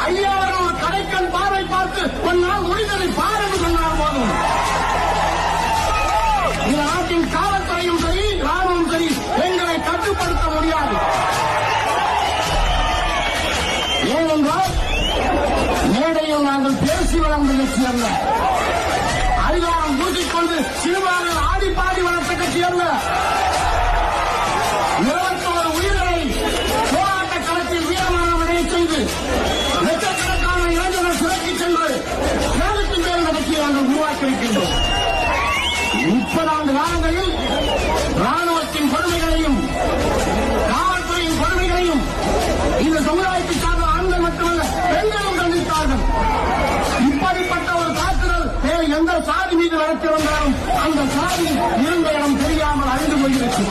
ஐயா அவர்கள் ஒரு கடைக்கண் பார்வை பார்த்து ஒரு நாள் முடிந்ததை பார் என்று சொன்னார் போதும் இந்த நாட்டின் காவல்துறையும் சரி ராணுவம் சரி எங்களை கட்டுப்படுத்த முடியாது. ஏனென்றால் மேடையில் நாங்கள் பேசி வளர்ந்த கட்சி அல்ல, அதிகாரம் பூசிக்கொண்டு சிறுபான்மை ஆடி பாடி வளர்த்த கட்சி அல்ல. 21 உயிர்களை போராட்ட களத்தில் வீரமாக விடைய செய்து லட்சக்கணக்கான இளைஞர்கள் சிறைக்கு சென்று சேலத்தின் பேர் கட்சியை நாங்கள் உருவாக்கியிருக்கின்றோம். 30 ஆண்டு காலங்களில் ராணுவத்தின் கொடுமைகளையும் காவல்துறையின் கொடுமைகளையும் இந்த சமுதாயத்தை சார்ந்த ஆண்கள் மட்டுமல்ல பெண்களும் கண்டித்தார்கள். இப்படிப்பட்ட ஒரு தாக்குதல் வேறு எந்த சாதி மீது நடத்தி வந்தாலும் அந்த சாதி இருந்த இடம் தெரியாமல் அழிந்து போயிருக்கும்.